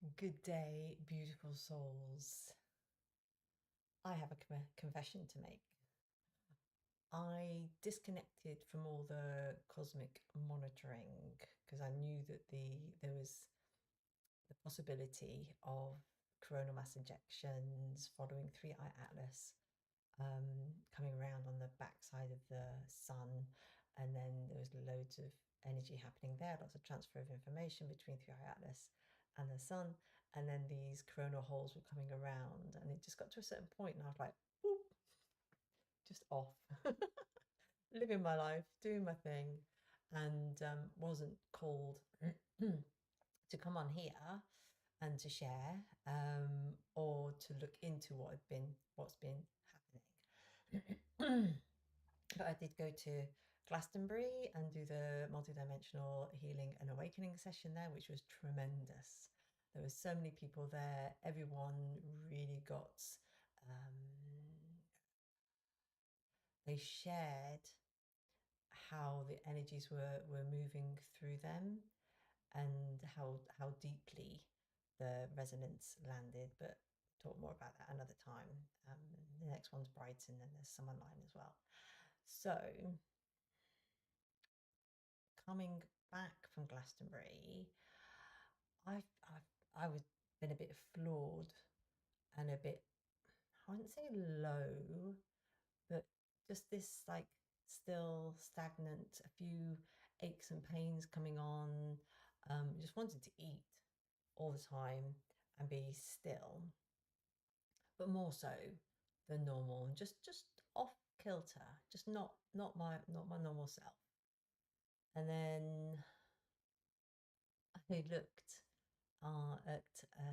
Good day, beautiful souls. I have a confession to make. I disconnected from all the cosmic monitoring because I knew that there was the possibility of coronal mass ejections following 3i Atlas coming around on the backside of the sun, and then there was loads of energy happening there, lots of transfer of information between 3i Atlas and the sun, and then these coronal holes were coming around, and it just got to a certain point, and I was like, boop, just off, living my life, doing my thing, and wasn't called to come on here and to share or to look into what's been happening. But I did go to Glastonbury and do the multidimensional healing and awakening session there, which was tremendous. There were so many people there. Everyone really got, they shared how the energies were moving through them and how deeply the resonance landed. But talk more about that another time. The next one's Brighton, and there's some online as well. So coming back from Glastonbury, I was been a bit flawed and a bit, I wouldn't say low, but just this like still stagnant, a few aches and pains coming on. Just wanted to eat all the time and be still, but more so than normal, and just off kilter, just not my normal self. And then I looked at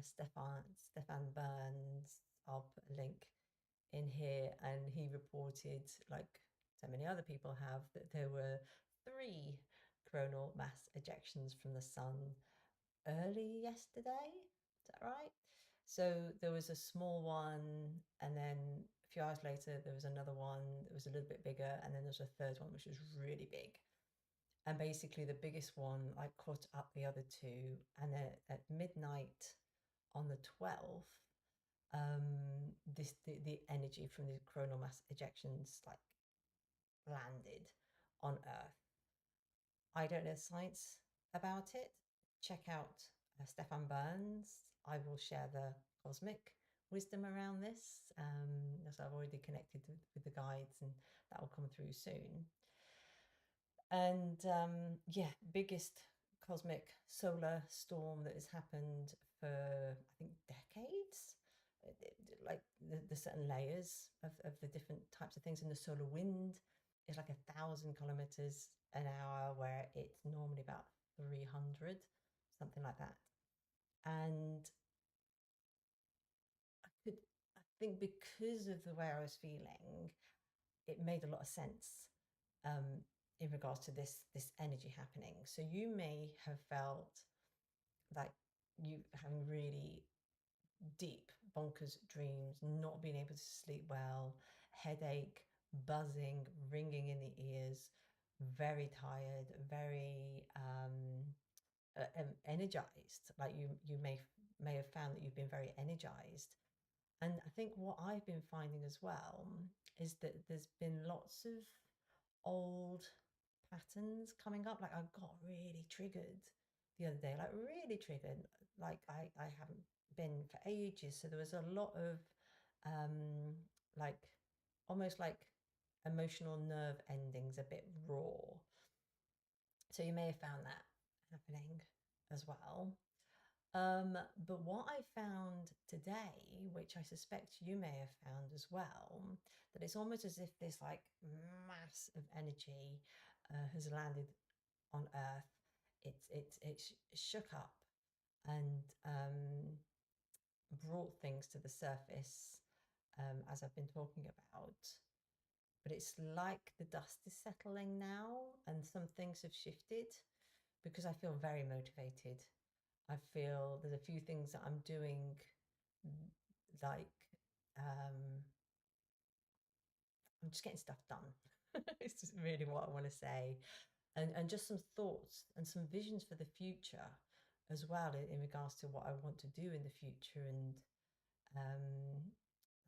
Stefan Burns. I'll put a link in here, and he reported, like so many other people have, that there were 3 coronal mass ejections from the sun early yesterday. Is that right? So there was a small one, and then a few hours later there was another one that was a little bit bigger, and then there was a third one which was really big. And basically the biggest one like caught up the other two, and then at midnight on the 12th, the energy from the coronal mass ejections like landed on Earth. I don't know the science about it. Check out Stefan Burns. I will share the cosmic wisdom around this, as I've already connected with the guides, and that will come through soon. And yeah, biggest cosmic solar storm that has happened for, I think, decades. Like the certain layers of the different types of things. In the solar wind is like 1,000 kilometers an hour, where it's normally about 300, something like that. And I think because of the way I was feeling, it made a lot of sense in regards to this energy happening. So you may have felt like you having really deep bonkers dreams, not being able to sleep well, headache, buzzing, ringing in the ears, very tired, very energized. Like you may have found that you've been very energized. And I think what I've been finding as well is that there's been lots of old patterns coming up. Like I got really triggered the other day, like really triggered. Like I haven't been for ages. So there was a lot of like almost like emotional nerve endings, a bit raw. So you may have found that happening as well. But what I found today, which I suspect you may have found as well, that it's almost as if this like mass of energy has landed on Earth. It's shook up and brought things to the surface, as I've been talking about. But it's like the dust is settling now, and some things have shifted because I feel very motivated. I feel there's a few things that I'm doing, like I'm just getting stuff done. It's just really what I want to say, and just some thoughts and some visions for the future. as well in regards to what I want to do in the future. And um,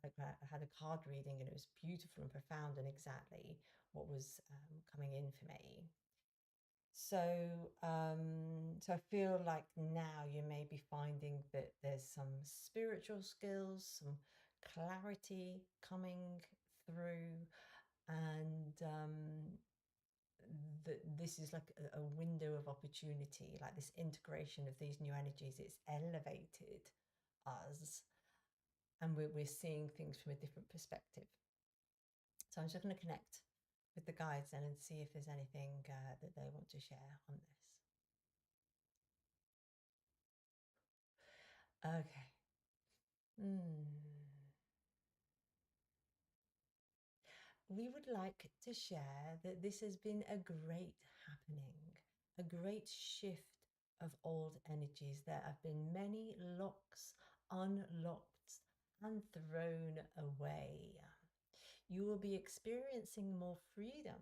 like I had a card reading and it was beautiful and profound and exactly what was coming in for me. So I feel like now you may be finding that there's some spiritual skills, some clarity coming through, and that this is like a window of opportunity, like this integration of these new energies. It's elevated us, and we're seeing things from a different perspective. So I'm just going to connect with the guides then and see if there's anything that they want to share on this. Okay. Hmm. We would like to share that this has been a great happening, a great shift of old energies. There have been many locks unlocked and thrown away. You will be experiencing more freedom,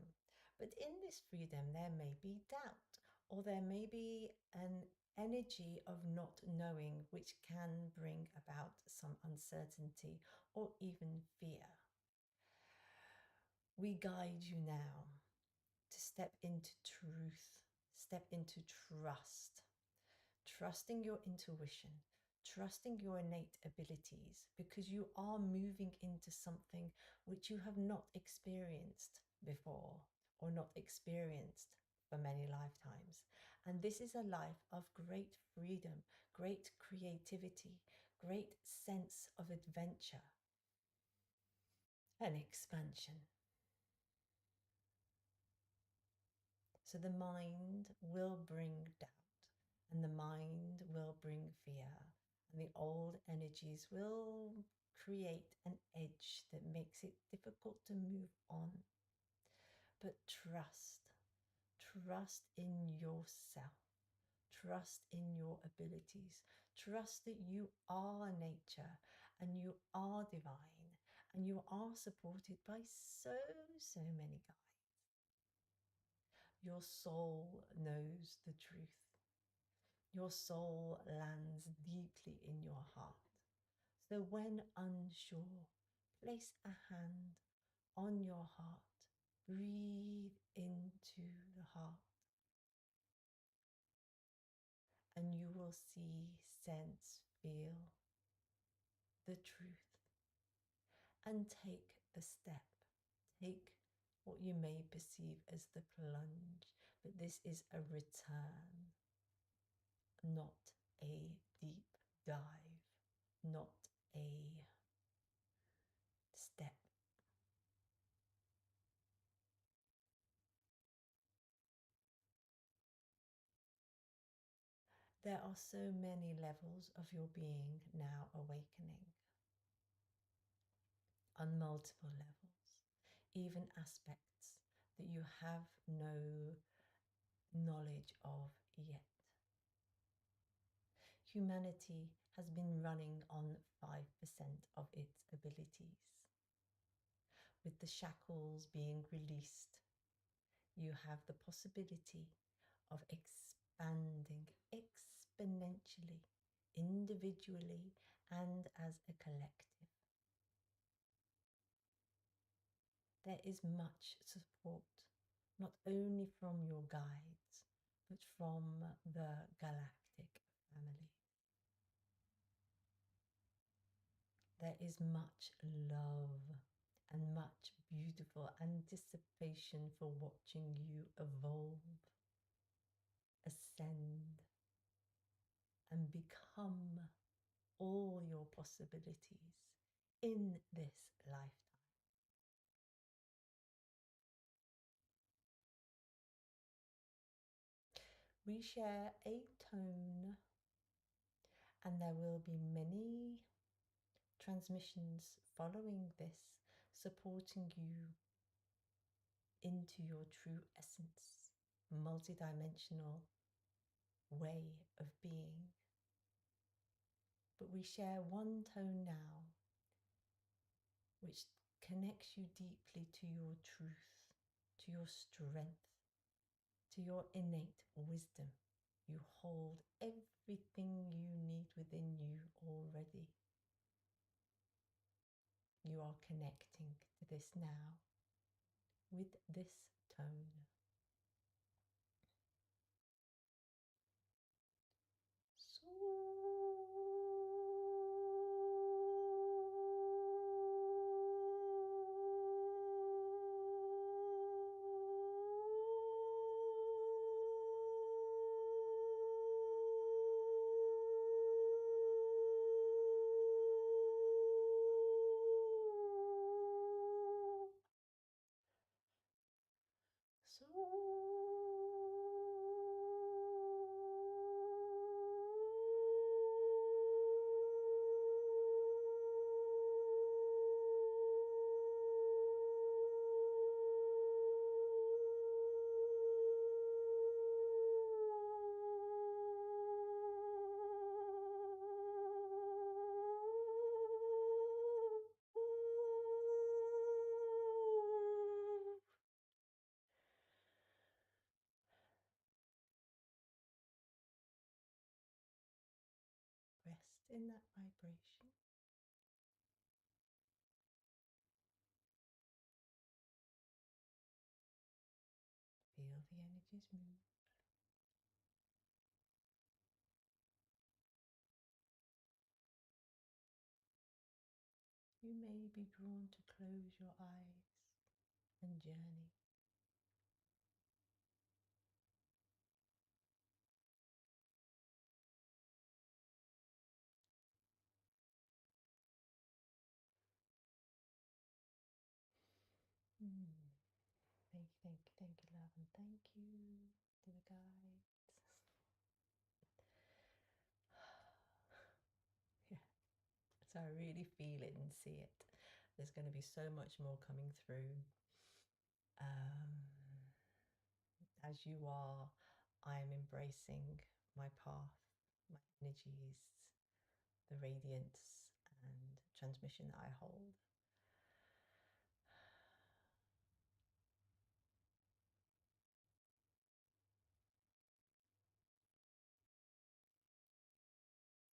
but in this freedom, there may be doubt, or there may be an energy of not knowing, which can bring about some uncertainty or even fear. We guide you now to step into truth, step into trust, trusting your intuition, trusting your innate abilities, because you are moving into something which you have not experienced before or not experienced for many lifetimes. And this is a life of great freedom, great creativity, great sense of adventure and expansion. So the mind will bring doubt and the mind will bring fear, and the old energies will create an edge that makes it difficult to move on. But trust in yourself, trust in your abilities, trust that you are nature and you are divine and you are supported by so many guides. Your soul knows the truth. Your soul lands deeply in your heart. So when unsure, place a hand on your heart. Breathe into the heart, and you will see, sense, feel the truth. And take the step. Take what you may perceive as the plunge, but this is a return, not a deep dive, not a step. There are so many levels of your being now awakening on multiple levels, even aspects that you have no knowledge of yet. Humanity has been running on 5% of its abilities. With the shackles being released, you have the possibility of expanding exponentially, individually, and as a collective. There is much support, not only from your guides, but from the galactic family. There is much love and much beautiful anticipation for watching you evolve, ascend, and become all your possibilities in this lifetime. We share a tone, and there will be many transmissions following this, supporting you into your true essence, multidimensional way of being. But we share one tone now, which connects you deeply to your truth, to your strength, to your innate wisdom. You hold everything you need within you already. You are connecting to this now with this tone. So rest in that vibration. Feel the energies move. You may be drawn to close your eyes and journey. Thank you, love, and thank you to the guides. Yeah, so I really feel it and see it. There's going to be so much more coming through. As you are, I am embracing my path, my energies, the radiance and transmission that I hold.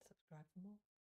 Subscribe for more.